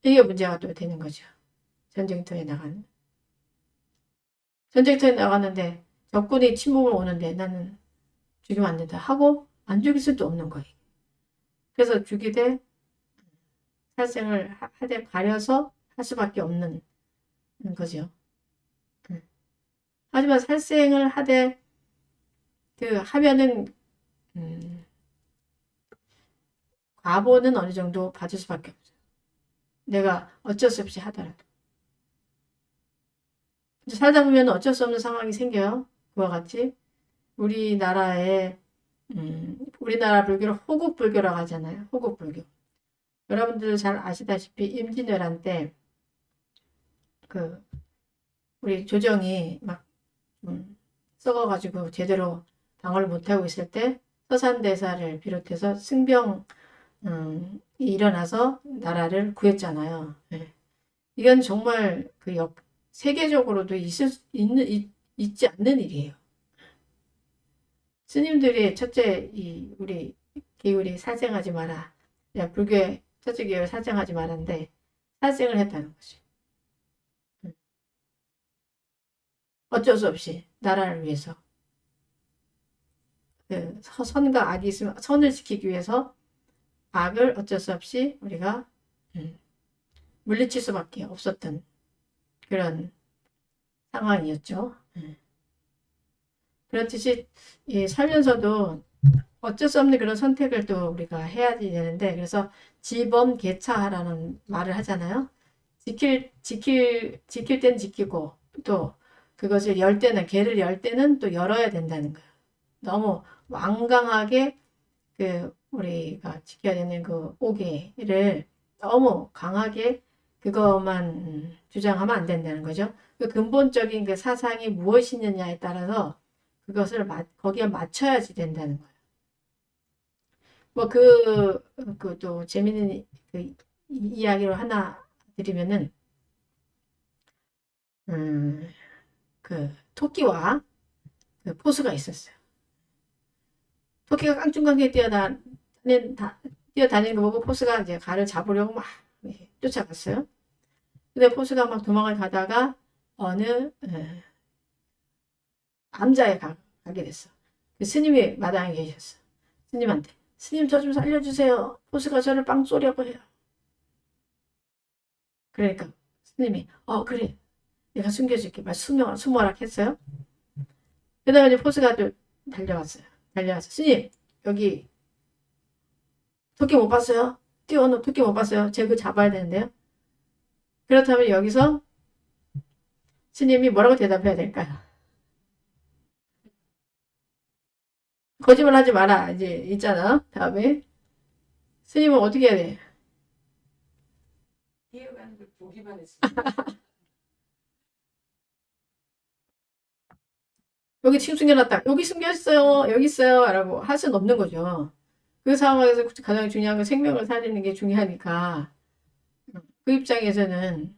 이게 문제가 또 되는 거죠. 전쟁터에 나갔는데 적군이 침공을 오는데 나는 죽이면 안 된다 하고 안 죽일 수도 없는 거예요. 그래서 죽이되 살생을 하되 가려서 할 수밖에 없는 거죠. 하지만 살생을 하되 하면은 과보는 어느 정도 받을 수밖에 없어요. 내가 어쩔 수 없이 하더라도. 살다 보면 어쩔 수 없는 상황이 생겨요. 그와 같이 우리나라 불교를 호국불교라고 하잖아요. 호국불교. 여러분들 잘 아시다시피 임진왜란 때 우리 조정이 막 썩어가지고 제대로 방어를 못하고 있을 때 서산대사를 비롯해서 승병이 일어나서 나라를 구했잖아요. 네. 이건 정말 세계적으로도 있지 않는 일이에요. 스님들이 첫째 우리 기울이 살생하지 마라. 불교의 첫째 기울 살생하지 말았는데 살생을 했다는 거지. 어쩔 수 없이 나라를 위해서 선과 악이 있으면 선을 지키기 위해서 악을 어쩔 수 없이 우리가 물리칠 수밖에 없었던 그런 상황이었죠. 그렇듯이 살면서도 어쩔 수 없는 그런 선택을 또 우리가 해야 되는데 그래서 지범계차라는 말을 하잖아요. 지킬 땐 지키고 또 그것을 열 때는 개를 열 때는 또 열어야 된다는 거예요. 너무 완강하게 우리가 지켜야 되는 그 오개를 너무 강하게 그것만 주장하면 안 된다는 거죠. 그 근본적인 그 사상이 무엇이냐에 따라서 그것을 거기에 맞춰야지 된다는 거예요. 뭐 또 재밌는 이야기로 하나 드리면은 토끼와 포수가 있었어요. 토끼가 깡충깡충 뛰어다니는 거 보고 포수가 이제 가를 잡으려고 막 쫓아갔어요. 근데 포수가 막 도망을 가다가 어느 암자에 가게 됐어. 그 스님이 마당에 계셨어. 스님한테 스님 저 좀 살려주세요. 포수가 저를 빵 쏘려고 해요. 그러니까 스님이 그래 내가 숨겨줄게. 막 수모락 했어요. 그 다음에 이제 포수가 또 달려왔어요. 스님 여기 토끼 못 봤어요? 뛰어오는 토끼 못 봤어요? 제가 그거 잡아야 되는데요. 그렇다면 여기서 스님이 뭐라고 대답해야 될까요? 거짓말 하지 마라. 이제 있잖아. 다음에 스님은 어떻게 해야 돼? 뛰어가는 걸 보기만 했어. 여기 지금 숨겨놨다. 여기 숨겼어요. 여기 있어요. 라고 할 수는 없는 거죠. 그 상황에서 가장 중요한 건 생명을 살리는 게 중요하니까 그 입장에서는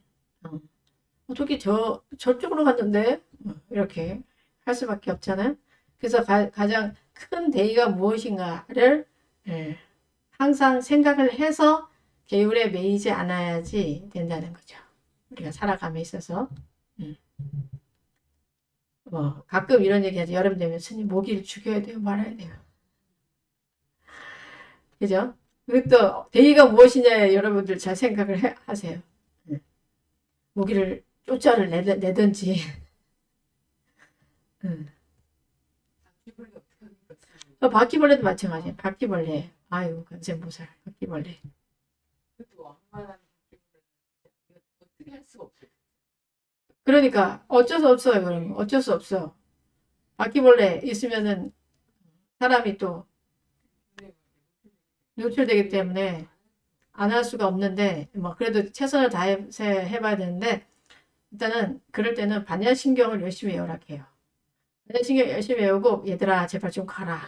어떻게 저쪽으로 갔는데 이렇게 할 수밖에 없잖아요. 그래서 가장 큰 대의가 무엇인가를 항상 생각을 해서 계율에 매이지 않아야지 된다는 거죠. 우리가 살아감에 있어서 가끔 이런 얘기 하죠. 여름 되면 스님 모기를 죽여야 돼요? 말아야 돼요? 그죠? 그것도 대의가 무엇이냐에 여러분들 잘 생각을 하세요. 모기를 쫓아를 내든지 바퀴벌레도 마찬가지예요. 바퀴벌레. 아유 관세음보살 바퀴벌레. 어떻게 할 수가 없어요. 그러니까 어쩔 수 없어요. 그럼 어쩔 수 없어. 바퀴벌레 있으면은 사람이 또 노출되기 때문에 안 할 수가 없는데, 뭐, 그래도 최선을 다해서 해봐야 되는데, 일단은, 그럴 때는 반야신경을 열심히 외우라 해요. 반야신경 열심히 외우고, 얘들아, 제발 좀 가라.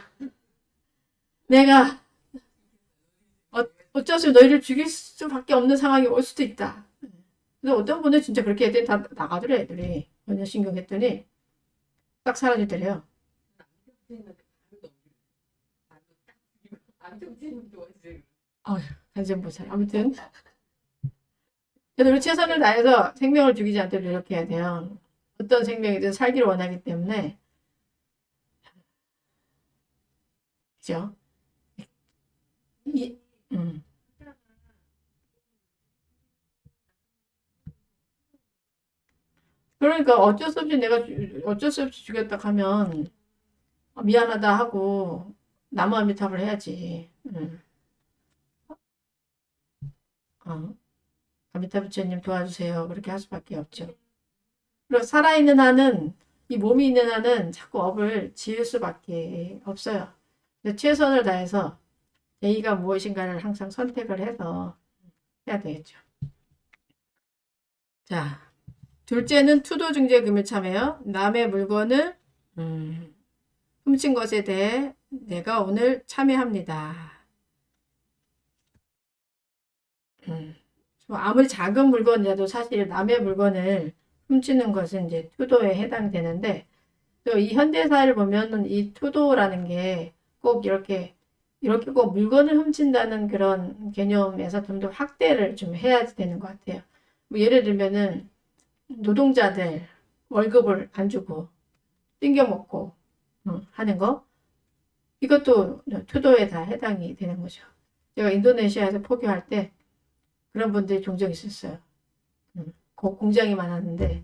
내가 어쩔 수 없이 너희를 죽일 수밖에 없는 상황이 올 수도 있다. 근데 어떤 분은 진짜 그렇게 애들이 다 나가더래, 애들이. 반야신경 했더니, 딱 사라지더래요. 안정되는 도와주세요. 간전보살. 아무튼. 그래도 우리 최선을 다해서 생명을 죽이지 않도록 노력해야 돼요. 어떤 생명이든 살기를 원하기 때문에. 그죠? 이, 음. 그러니까 어쩔 수 없이 죽였다 하면 미안하다 하고 나무아미탑을 해야지. 어. 아미타 부처님 도와주세요. 그렇게 할 수밖에 없죠. 그리고 살아있는 한은 이 몸이 있는 한은 자꾸 업을 지을 수밖에 없어요. 최선을 다해서 제의가 무엇인가를 항상 선택을 해서 해야 되겠죠. 자, 둘째는 투도중재 금유참이에요. 남의 물건을 훔친 것에 대해 내가 오늘 참여합니다. 아무리 작은 물건이라도 사실 남의 물건을 훔치는 것은 이제 투도에 해당되는데, 또 이 현대사를 보면은 이 투도라는 게 꼭 이렇게 꼭 물건을 훔친다는 그런 개념에서 좀 더 확대를 좀 해야 되는 것 같아요. 뭐 예를 들면은 노동자들 월급을 안 주고 띵겨 먹고 하는 거, 이것도 투도에 다 해당이 되는 거죠. 제가 인도네시아에서 포교할 때 그런 분들이 종종 있었어요. 공장이 많았는데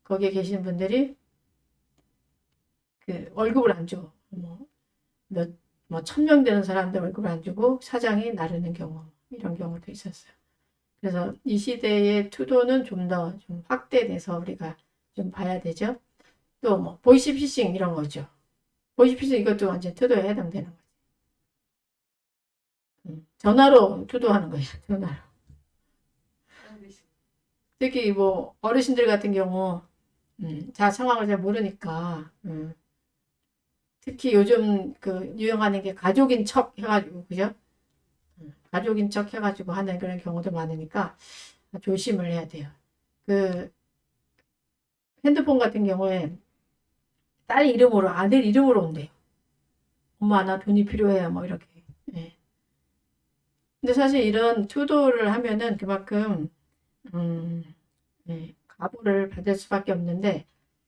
거기에 계신 분들이 그 월급을 안 줘. 뭐 1000명 되는 사람들 월급을 안 주고 사장이 나르는 경우, 이런 경우도 있었어요. 그래서 이 시대의 투도는 좀 더 좀 확대돼서 우리가 좀 봐야 되죠. 또 뭐 보이시피싱 이런 거죠. 보이시피싱 이것도 완전 투도에 해당되는 거죠. 전화로 투도하는 거예요. 전화로. 특히 뭐 어르신들 같은 경우 자 상황을 잘 모르니까 특히 요즘 그 유행하는 게 가족인 척 해가지고, 그죠? 가족인 척 해가지고 하는 그런 경우도 많으니까 조심을 해야 돼요. 그 핸드폰 같은 경우에 딸 이름으로, 아들 이름으로 온대요. 엄마 나 돈이 필요해요, 뭐 이렇게. 예. 근데 사실 이런 투도를 하면은 그만큼 가부를 받을 수밖에 없는데,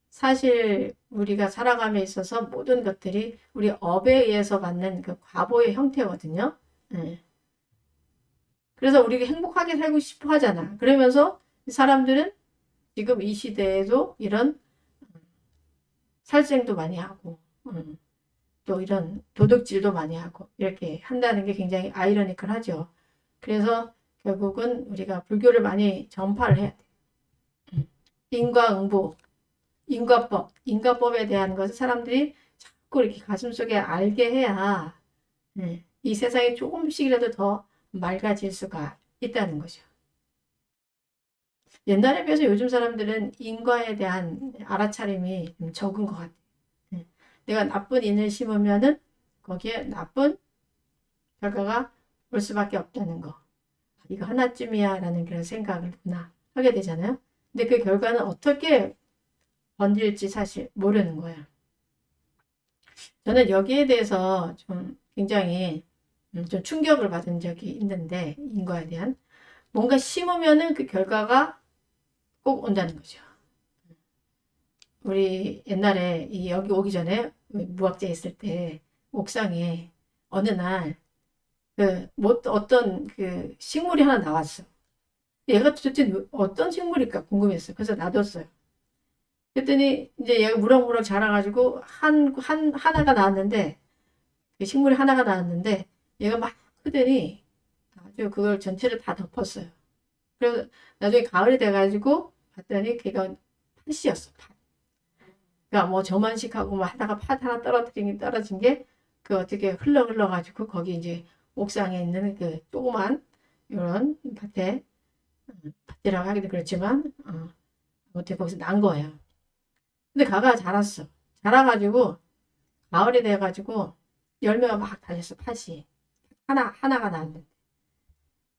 사실 우리가 살아감에 있어서 모든 것들이 우리 업에 의해서 받는 그 과보의 형태거든요. 예. 그래서 우리가 행복하게 살고 싶어 하잖아. 그러면서 사람들은 지금 이 시대에도 이런 살생도 많이 하고, 또 이런 도둑질도 많이 하고, 이렇게 한다는 게 굉장히 아이러니컬하죠. 그래서 결국은 우리가 불교를 많이 전파를 해야 돼. 인과응보, 인과법, 인과법에 대한 것을 사람들이 자꾸 이렇게 가슴속에 알게 해야 이 세상이 조금씩이라도 더 맑아질 수가 있다는 거죠. 옛날에 비해서 요즘 사람들은 인과에 대한 알아차림이 좀 적은 것 같아요. 내가 나쁜 인을 심으면은 거기에 나쁜 결과가 올 수밖에 없다는 거. 이거 하나쯤이야 라는 그런 생각을 하게 되잖아요. 근데 그 결과는 어떻게 번질지 사실 모르는 거예요. 저는 여기에 대해서 좀 굉장히 좀 충격을 받은 적이 있는데, 인과에 대한 뭔가 심으면은 그 결과가 꼭 온다는 거죠. 우리 옛날에 여기 오기 전에 무학재 있을 때 옥상에 어느 날 뭐 어떤 그 식물이 하나 나왔어. 얘가 도대체 어떤 식물일까 궁금했어요. 그래서 놔뒀어요. 그랬더니 이제 얘가 무럭무럭 자라가지고 하나가 나왔는데, 그 식물이 하나가 나왔는데 얘가 막 크더니 아주 그걸 전체를 다 덮었어요. 그래서 나중에 가을이 돼가지고 봤더니 걔가 팥이었어, 팥. 그러니까 뭐 저만식하고 뭐 하다가 팥 하나 떨어진 게 그 어떻게 흘러가지고 거기 이제 옥상에 있는 그 조그만 이런 밭이라고 하기도 그렇지만 아무튼 거기서 난 거예요. 근데 가가 자랐어. 자라가지고 가을이 돼가지고 열매가 막 달렸어. 팥이 하나가 나왔는데.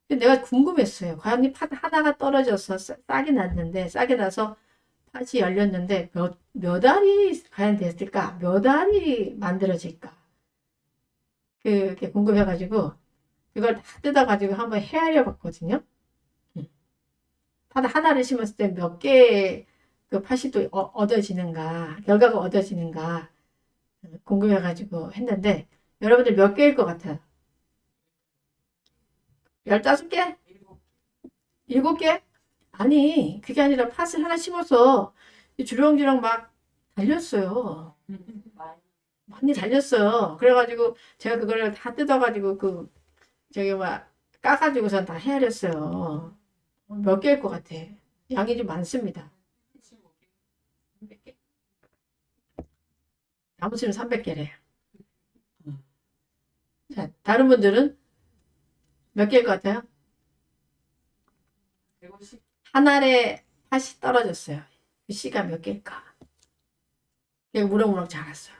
근데 내가 궁금했어요. 과연 이 팥 하나가 떨어져서 싹이 났는데 싹이 나서 팥이 열렸는데 몇 알이 과연 됐을까? 몇 알이 만들어질까? 그게 궁금해가지고 그걸 다 뜯어가지고 한번 헤아려 봤거든요. 팥 하나를 심었을 때 몇 개의 그 팥이 또 얻어지는가, 결과가 얻어지는가 궁금해가지고 했는데 여러분들 몇 개일 것 같아요? 15개? 일곱 7개? 아니, 그게 아니라 팥을 하나 심어서 주렁주렁 막 달렸어요. 많이 많이 달렸어요. 그래가지고 제가 그거를 다 뜯어가지고 저기 막 까가지고선 다 헤아렸어요. 몇 개일 것 같아? 양이 좀 많습니다. 15개, 300개. 아무튼 300개래. 자, 다른 분들은 몇 개일 것 같아요? 150. 한 알에 팥이 떨어졌어요. 그 씨가 몇 개일까? 그냥 무럭무럭 자랐어요.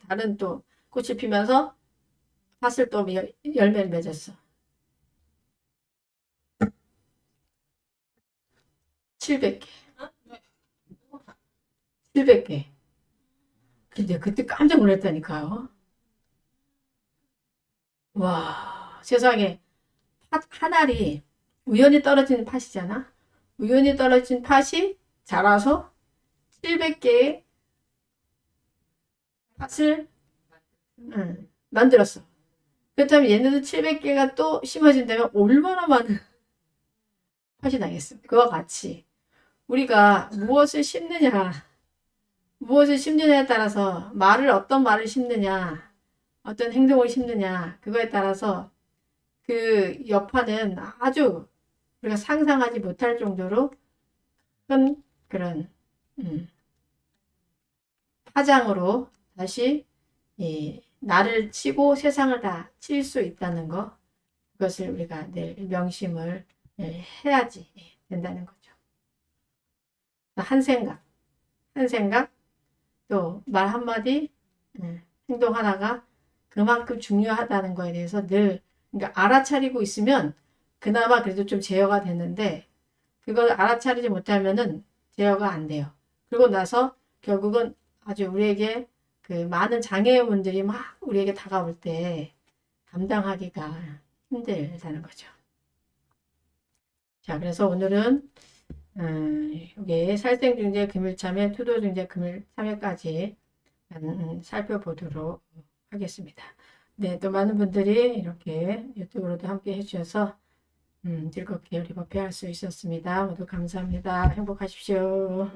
다른 또 꽃이 피면서 팥을 또 열매를 맺었어. 700개. 700개. 근데 그때 깜짝 놀랐다니까요. 와, 세상에 팥 한 알이 우연히 떨어진 팥이잖아. 우연히 떨어진 팥이 자라서 700개의 팥을 만들었어. 그렇다면 얘네도 700개가 또 심어진다면 얼마나 많은 팥이 나겠어. 그와 같이 우리가 무엇을 심느냐에 따라서 어떤 말을 심느냐, 어떤 행동을 심느냐, 그거에 따라서 그 여파는 아주 우리가 상상하지 못할 정도로 큰 그런 파장으로 다시 나를 치고 세상을 다 칠 수 있다는 거, 그것을 우리가 늘 명심을 해야지 된다는 거죠. 한 생각, 또 말 한마디, 행동 하나가 그만큼 중요하다는 거에 대해서 늘 그러니까 알아차리고 있으면 그나마 그래도 좀 제어가 되는데 그걸 알아차리지 못하면은 제어가 안 돼요. 그러고 나서 결국은 아주 우리에게 그 많은 장애물들이 막 우리에게 다가올 때 감당하기가 힘들다는 거죠. 자, 그래서 오늘은 이게 살생중재 금일참여, 투도중재 금일참여까지 살펴보도록 하겠습니다. 네, 또 많은 분들이 이렇게 유튜브로도 함께 해주셔서 즐겁게 리버페 할 수 있었습니다. 모두 감사합니다. 행복하십시오.